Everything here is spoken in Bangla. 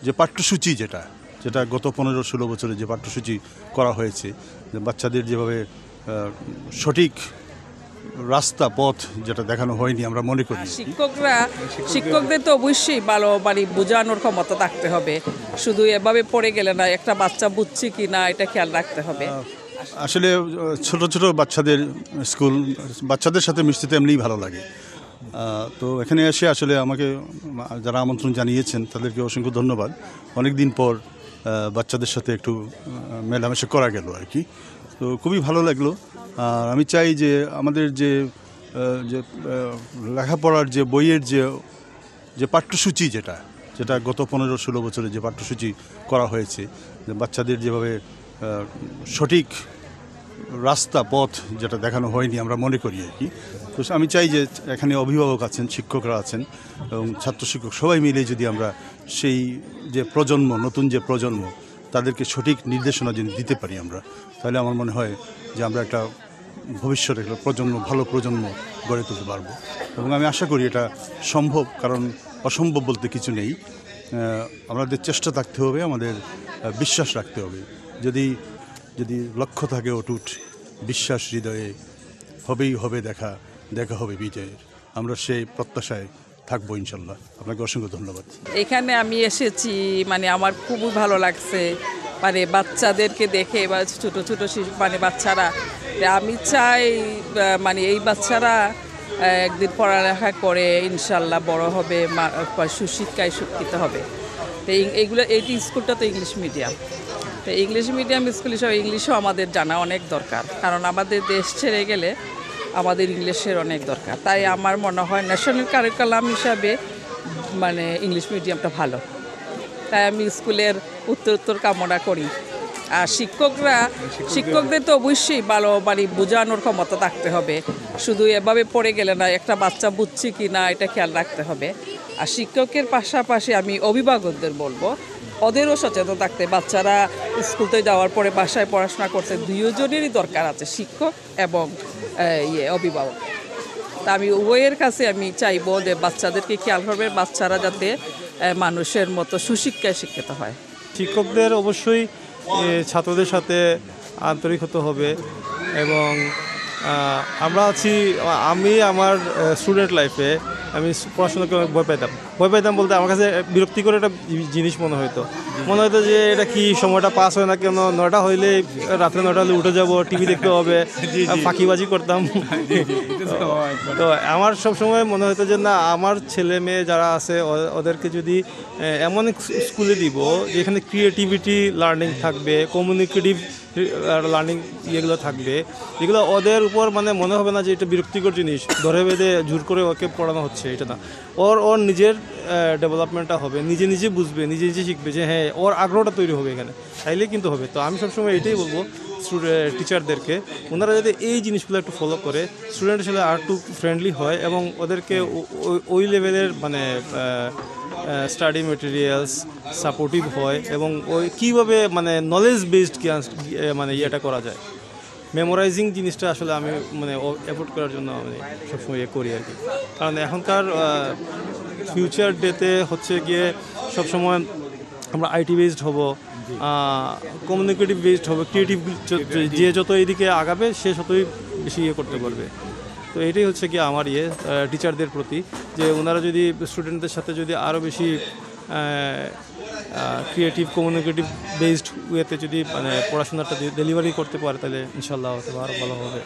যে পাঠ্যসূচি যেটা যেটা গত 15-16 বছরে যে পাঠ্যসূচি করা হয়েছে, যে বাচ্চাদের যেভাবে সঠিক রাস্তা পথ যেটা দেখানো হয়নি আমরা মনে করি। শিক্ষকদের তো অবশ্যই ভালো বোঝানোর ক্ষমতা থাকতে হবে, শুধু এভাবে পড়ে গেলে না, একটা বাচ্চা বুঝছে কি না এটা খেয়াল রাখতে হবে। আসলে ছোট ছোট বাচ্চাদের স্কুল বাচ্চাদের সাথে মিশতে এমনিই ভালো লাগে। তো এখানে এসে আসলে আমাকে যারা আমন্ত্রণ জানিয়েছেন তাদেরকে অসংখ্য ধন্যবাদ। অনেক দিন পর বাচ্চাদের সাথে একটু মেলামেশা করা গেল আর কি, তো খুবই ভালো লাগলো। আর আমি চাই যে আমাদের যে লেখাপড়ার যে বইয়ের যে পাঠ্যসূচি যেটা গত 15-16 বছরে যে পাঠ্যসূচি করা হয়েছে, যে বাচ্চাদের যেভাবে সঠিক রাস্তা পথ যেটা দেখানো হয়নি আমরা মনে করি আর কি। তো আমি চাই যে এখানে অভিভাবক আছেন, শিক্ষকরা আছেন এবং ছাত্র শিক্ষক সবাই মিলে যদি আমরা সেই যে প্রজন্ম, নতুন যে প্রজন্ম, তাদেরকে সঠিক নির্দেশনা যদি দিতে পারি আমরা, তাহলে আমার মনে হয় যে আমরা একটা ভবিষ্যতে একটা ভালো প্রজন্ম গড়ে তুলতে পারবো। এবং আমি আশা করি এটা সম্ভব, কারণ অসম্ভব বলতে কিছু নেই। আমাদের চেষ্টা থাকতে হবে, আমাদের বিশ্বাস রাখতে হবে। যদি লক্ষ্য থাকে অটুট, বিশ্বাস হৃদয়ে, হবেই হবে দেখা হবে বিজয়ের। আমরা সেই প্রত্যাশায় থাকবো ইনশাল্লাহ। আপনাকে অসংখ্য ধন্যবাদ। এখানে আমি এসেছি, আমার খুবই ভালো লাগছে, বাচ্চাদেরকে দেখে বা ছোটো ছোটো বাচ্চারা, আমি চাই এই বাচ্চারা একদিন পড়ালেখা করে ইনশাল্লাহ বড় হবে, সুশিক্ষায় শিক্ষিত হবে। তো এই স্কুলটা তো ইংলিশ মিডিয়াম, তো ইংলিশ মিডিয়াম স্কুল হিসাবে ইংলিশও আমাদের জানা অনেক দরকার, কারণ আমাদের দেশ ছেড়ে গেলে আমাদের ইংলিশের অনেক দরকার। তাই আমার মনে হয় ন্যাশনাল কারিকুলাম হিসাবে ইংলিশ মিডিয়ামটা ভালো। তাই আমি স্কুলের উত্তর কামনা করি। আর শিক্ষকদের তো অবশ্যই ভালো বোঝানোর ক্ষমতা থাকতে হবে, শুধু এভাবে পড়ে গেলে না, একটা বাচ্চা বুঝছে কি না এটা খেয়াল রাখতে হবে। আর শিক্ষকের পাশাপাশি আমি অভিভাবকদের বলবো ওদেরও সচেতন থাকতে। বাচ্চারা স্কুলতে যাওয়ার পরে বাসায় পড়াশোনা করতে দুজনেরই দরকার আছে, শিক্ষক এবং অভিভাবক। তা আমি উভয়ের কাছে আমি চাইবো যে বাচ্চাদেরকে খেয়াল করবে, বাচ্চারা যাতে মানুষের মতো সুশিক্ষায় শিক্ষিত হয়। শিক্ষকদের অবশ্যই ছাত্রদের সাথে আন্তরিক হতে হবে। এবং আমি আমার স্টুডেন্ট লাইফে আমি পড়াশোনাকে ভয় পেতাম বলতে আমার কাছে বিরক্তিকর একটা জিনিস মনে হতো যে এটা কি সময়টা পাস হয় না কেন, 9টা হইলে রাত্রে 9টা হলে উঠে যাব, টিভি দেখতে হবে, ফাঁকিবাজি করতাম। তো আমার সবসময় মনে হতো যে না, আমার ছেলে মেয়ে যারা আছে ওদেরকে যদি এমন স্কুলে দিব যেখানে ক্রিয়েটিভিটি লার্নিং থাকবে, কমিউনিকেটিভ লার্নিং এগুলো থাকবে, যেগুলো ওদের উপর মনে হবে না যে এটা বিরক্তিকর জিনিস, ধরে বেঁধে জোর করে ওকে পড়ানো হচ্ছে, এটা না। ওর নিজের ডেভেলপমেন্টটা হবে, নিজে বুঝবে, নিজে শিখবে, যে হ্যাঁ ওর আগ্রহটা তৈরি হবে এখানে, তাইলে কিন্তু হবে। তো আমি সবসময় এটাই বলবো টিচারদেরকে, ওনারা যাতে এই জিনিসগুলো একটু ফলো করে, স্টুডেন্টের সাথে আর একটু ফ্রেন্ডলি হয় এবং ওদেরকে ওই লেভেলের স্টাডি মেটেরিয়ালস সাপোর্টিভ হয়, এবং ওই কীভাবে নলেজ বেসড ইয়েটা করা যায়। মেমোরাইজিং জিনিসটা আসলে আমি অ্যাভয়েড করার জন্য আমি সবসময় করি আর কি। কারণ এখনকার ফিউচার ডেতে হচ্ছে গিয়ে সবসময় আমরা আইটি বেসড হব, কমিউনিকেটিভ বেসড হবে, ক্রিয়েটিভ, যে যত এইদিকে আগাবে সে ততই বেশি করতে পারবে। তো এটাই হচ্ছে কি আমার টিচারদের প্রতি, যে ওনারা যদি স্টুডেন্টদের সাথে যদি আরও বেশি ক্রিয়েটিভ কমিউনিকেটিভ বেসড ওয়েতে যদি পড়াশোনাটা ডেলিভারি করতে পারে, তাহলে ইনশাল্লাহ আরও ভালো হবে।